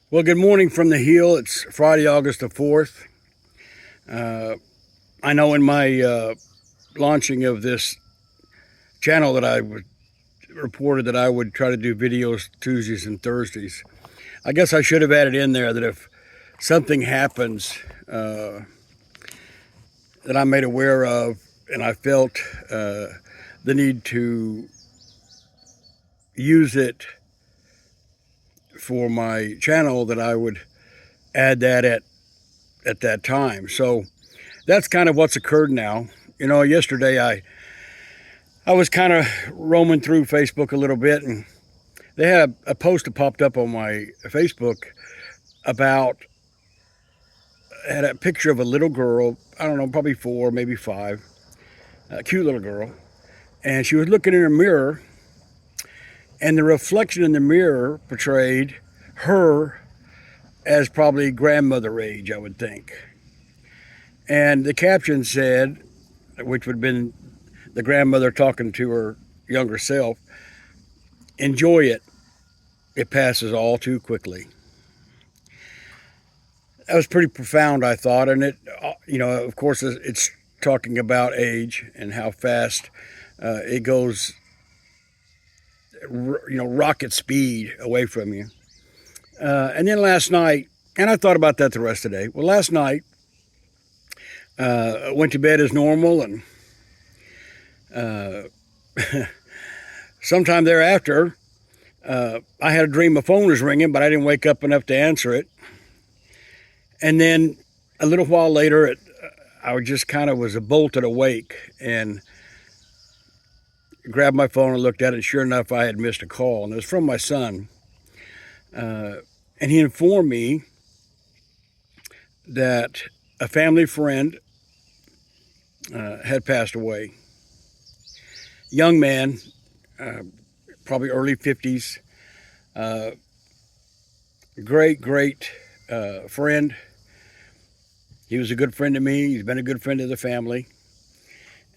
Well, good morning from the hill. It's Friday, August the 4th. I know in my launching of this channel that reported that I would try to do videos Tuesdays and Thursdays. I guess I should have added in there that if something happens that I'm made aware of and I felt the need to use it for my channel, that I would add that at that time. So that's kind of what's occurred now. You know, yesterday I was kind of roaming through Facebook a little bit, and they had a post that popped up on my Facebook about, had a picture of a little girl, I don't know, probably 4, maybe 5, a cute little girl, and she was looking in her mirror, and the reflection in the mirror portrayed her as probably grandmother age, I would think. And the caption said, which would have been the grandmother talking to her younger self, "Enjoy it. It passes all too quickly." That was pretty profound, I thought. And of course, it's talking about age and how fast it goes, rocket speed away from you. And then last night, and I thought about that the rest of the day. Well, last night, I went to bed as normal, and sometime thereafter, I had a dream my phone was ringing, but I didn't wake up enough to answer it. And then a little while later, I just kind of was bolted awake and grabbed my phone and looked at it. And sure enough, I had missed a call, and it was from my son. And he informed me that a family friend had passed away. Young man, probably early 50s, great friend. He was a good friend to me. He's been a good friend to the family.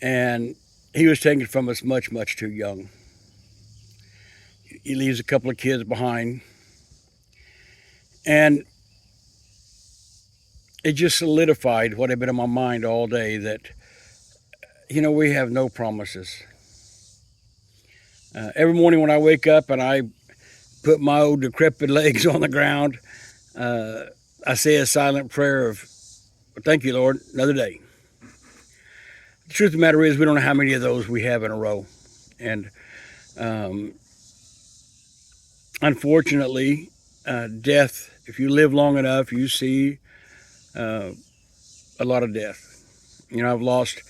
And he was taken from us much, much too young. He leaves a couple of kids behind. And it just solidified what had been in my mind all day, that, we have no promises. Every morning when I wake up and I put my old decrepit legs on the ground, I say a silent prayer of, "Thank you, Lord, another day." The truth of the matter is, we don't know how many of those we have in a row. And unfortunately, death, if you live long enough, you see a lot of death. I've lost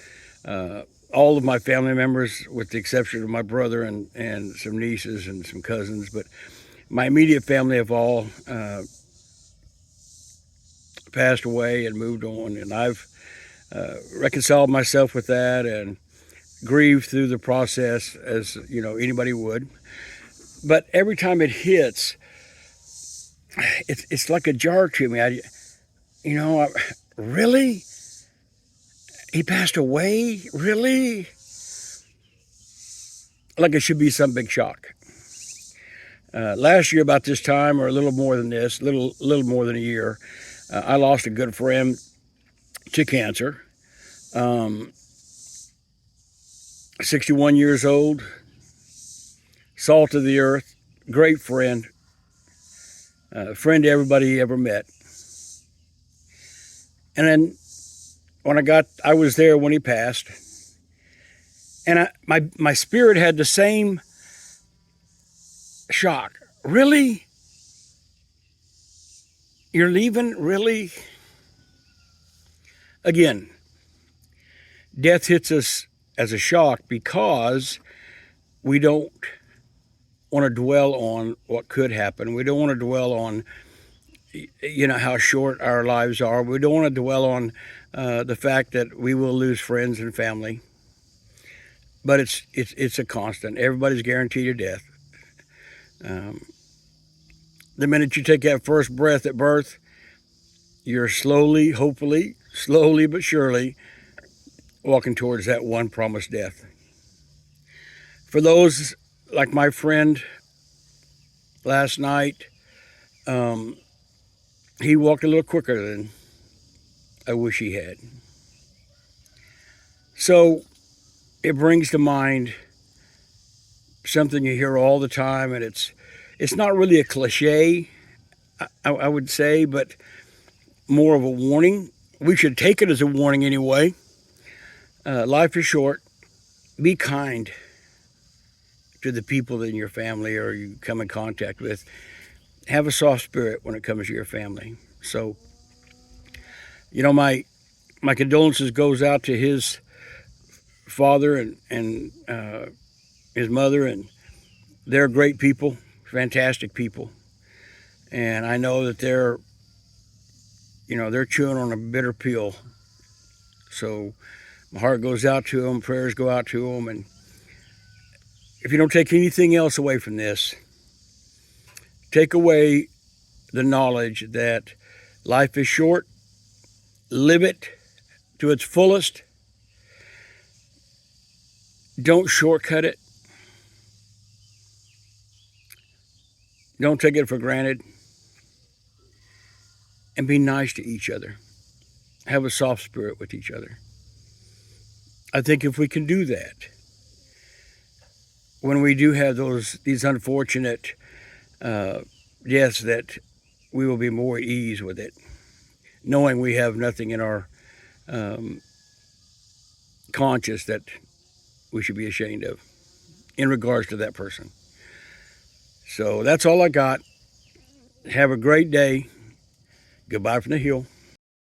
all of my family members, with the exception of my brother and some nieces and some cousins. But my immediate family have all passed away and moved on, and I've reconciled myself with that and grieved through the process as anybody would. But every time it hits, it's like a jar to me. Really? He passed away? Really? Like it should be some big shock. Last year about this time, or a little more than this, little more than a year, I lost a good friend to cancer. 61 years old, salt of the earth, great friend, friend to everybody he ever met. And then when I was there when he passed, and my spirit had the same shock. Really? You're leaving? Really? Again, death hits us as a shock because we don't want to dwell on what could happen. We don't want to dwell on, how short our lives are. We don't want to dwell on the fact that we will lose friends and family. But it's a constant. Everybody's guaranteed a death. The minute you take that first breath at birth, you're slowly, hopefully, slowly but surely walking towards that one promised death. For those like my friend last night, he walked a little quicker than I wish he had. So it brings to mind something you hear all the time, and it's not really a cliche, I would say, but more of a warning. We should take it as a warning anyway. Life is short. Be kind to the people in your family or you come in contact with. Have a soft spirit when it comes to your family. So, my condolences goes out to his father and his mother, and they're great people, fantastic people, and I know that they're chewing on a bitter pill. So my heart goes out to them, prayers go out to them, and if you don't take anything else away from this, take away the knowledge that life is short, live it to its fullest, don't shortcut it, don't take it for granted, and be nice to each other. Have a soft spirit with each other. I think if we can do that, when we do have these unfortunate deaths, that we will be more at ease with it, knowing we have nothing in our conscience that we should be ashamed of in regards to that person. So that's all I got. Have a great day. Goodbye from the hill.